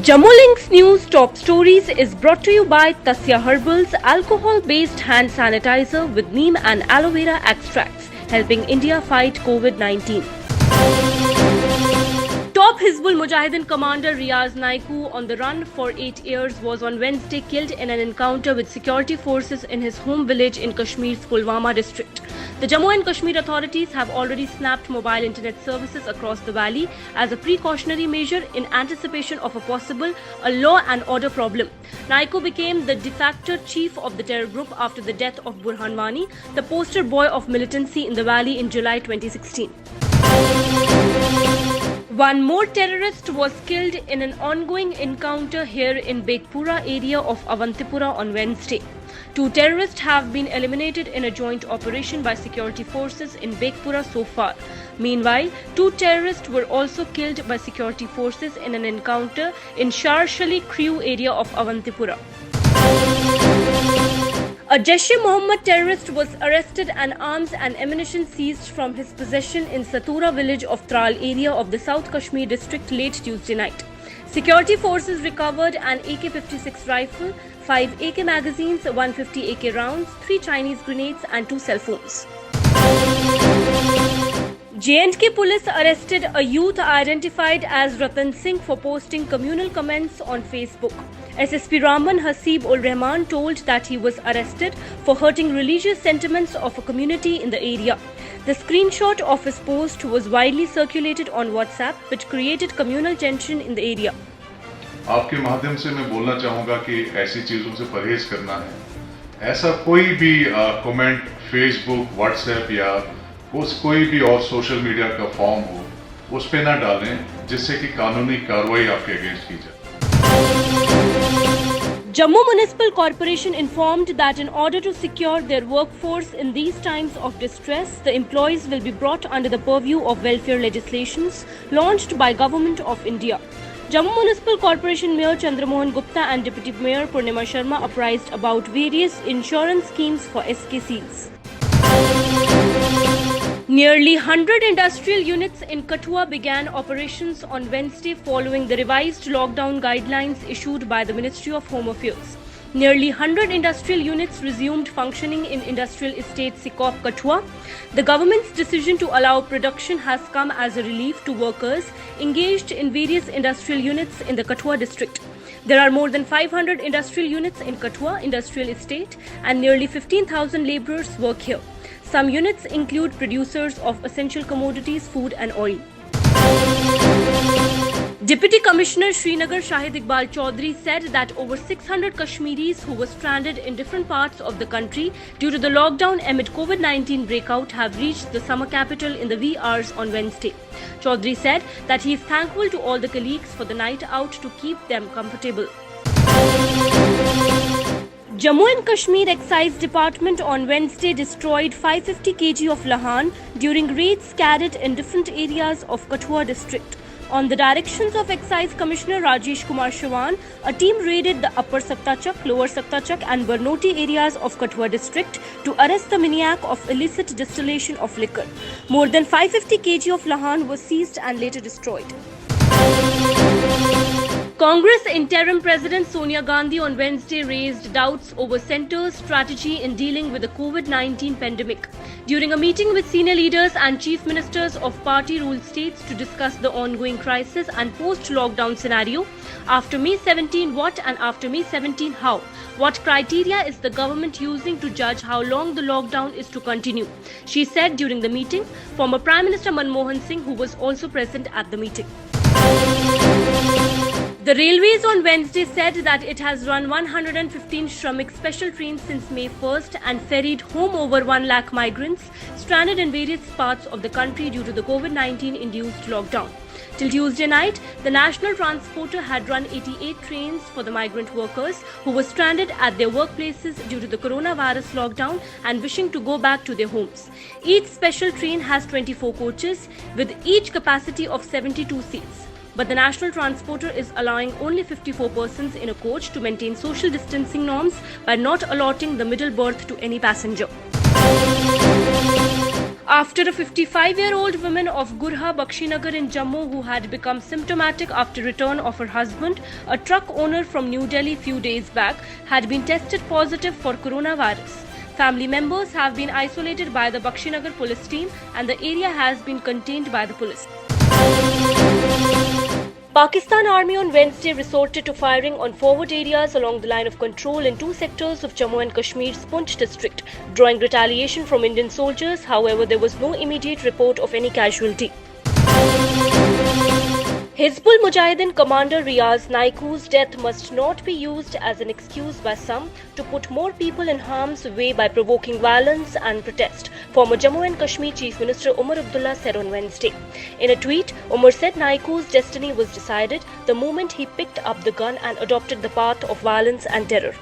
Jammu Links News Top Stories is brought to you by Tasya Herbals alcohol-based hand sanitizer with neem and aloe vera extracts, helping India fight COVID-19. Top Hizbul Mujahideen commander Riaz Naiku, on the run for 8 years, was on Wednesday killed in an encounter with security forces in his home village in Kashmir's Pulwama district. The Jammu and Kashmir authorities have already snapped mobile internet services across the valley as a precautionary measure in anticipation of a possible law and order problem. Naiku became the de facto chief of the terror group after the death of Burhan Wani, the poster boy of militancy in the valley in July 2016. One more terrorist was killed in an ongoing encounter here in Bekpura area of Avantipura on Wednesday. 2 terrorists have been eliminated in a joint operation by security forces in Bekpura so far. Meanwhile, 2 terrorists were also killed by security forces in an encounter in Sharshali Crew area of Avantipura. A Jaish-e-Mohammed terrorist was arrested and arms and ammunition seized from his possession in Satura village of Tral area of the South Kashmir district late Tuesday night. Security forces recovered an AK-56 rifle, 5 AK magazines, 150 AK rounds, 3 Chinese grenades and 2 cell phones. J&K police arrested a youth identified as Ratan Singh for posting communal comments on Facebook. SSP Raman Hasib ul Rahman told that he was arrested for hurting religious sentiments of a community in the area. The screenshot of his post was widely circulated on WhatsApp, which created communal tension in the area. आपके माध्यम से मैं बोलना चाहूँगा कि ऐसी चीज़ों से परहेज करना है। ऐसा कोई भी कमेंट फेसबुक, व्हाट्सएप या कोई भी और सोशल मीडिया का फॉर्म हो, उस पे ना डालें जिससे कि कानूनी कार्रवाई आपके अगेंस्ट की जाए। Jammu Municipal Corporation informed that in order to secure their workforce in these times of distress, the employees will be brought under the purview of welfare legislations launched by Government of India. Jammu Municipal Corporation Mayor Chandramohan Gupta and Deputy Mayor Purnima Sharma apprised about various insurance schemes for SKCs. Nearly 100 industrial units in Kathua began operations on Wednesday following the revised lockdown guidelines issued by the Ministry of Home Affairs. Nearly 100 industrial units resumed functioning in Industrial Estate Sikop, Kathua. The government's decision to allow production has come as a relief to workers engaged in various industrial units in the Kathua district. There are more than 500 industrial units in Kathua Industrial Estate and nearly 15,000 labourers work here. Some units include producers of essential commodities, food and oil. Deputy Commissioner Srinagar Shahid Iqbal Chaudhary said that over 600 Kashmiris who were stranded in different parts of the country due to the lockdown amid COVID-19 breakout have reached the summer capital in the wee hours on Wednesday. Chaudhary said that he is thankful to all the colleagues for the night out to keep them comfortable. Jammu and Kashmir Excise Department on Wednesday destroyed 550 kg of lahan during raids carried in different areas of Kathua district. On the directions of Excise Commissioner Rajesh Kumar Chavan, a team raided the Upper Saktachak, Lower Saktachak and Barnoti areas of Kathua district to arrest the maniac of illicit distillation of liquor. More than 550 kg of lahan was seized and later destroyed. Congress Interim President Sonia Gandhi on Wednesday raised doubts over centre's strategy in dealing with the COVID-19 pandemic. During a meeting with senior leaders and chief ministers of party-ruled states to discuss the ongoing crisis and post-lockdown scenario, after May 17 what and after May 17 how? What criteria is the government using to judge how long the lockdown is to continue? She said during the meeting, former Prime Minister Manmohan Singh, who was also present at the meeting. The Railways on Wednesday said that it has run 115 Shramik special trains since May 1st and ferried home over 1 lakh migrants stranded in various parts of the country due to the COVID-19 induced lockdown. Till Tuesday night, the national transporter had run 88 trains for the migrant workers who were stranded at their workplaces due to the coronavirus lockdown and wishing to go back to their homes. Each special train has 24 coaches with each capacity of 72 seats. But the national transporter is allowing only 54 persons in a coach to maintain social distancing norms by not allotting the middle berth to any passenger. After a 55-year-old woman of Gurha Bakshinagar in Jammu who had become symptomatic after return of her husband, a truck owner from New Delhi few days back, had been tested positive for coronavirus. Family members have been isolated by the Bakshinagar police team and the area has been contained by the police. Pakistan Army on Wednesday resorted to firing on forward areas along the line of control in two sectors of Jammu and Kashmir's Poonch district, drawing retaliation from Indian soldiers. However, there was no immediate report of any casualty. Hizbul Mujahideen commander Riaz Naiku's death must not be used as an excuse by some to put more people in harm's way by provoking violence and protest, former Jammu and Kashmir Chief Minister Umar Abdullah said on Wednesday. In a tweet, Umar said Naiku's destiny was decided the moment he picked up the gun and adopted the path of violence and terror.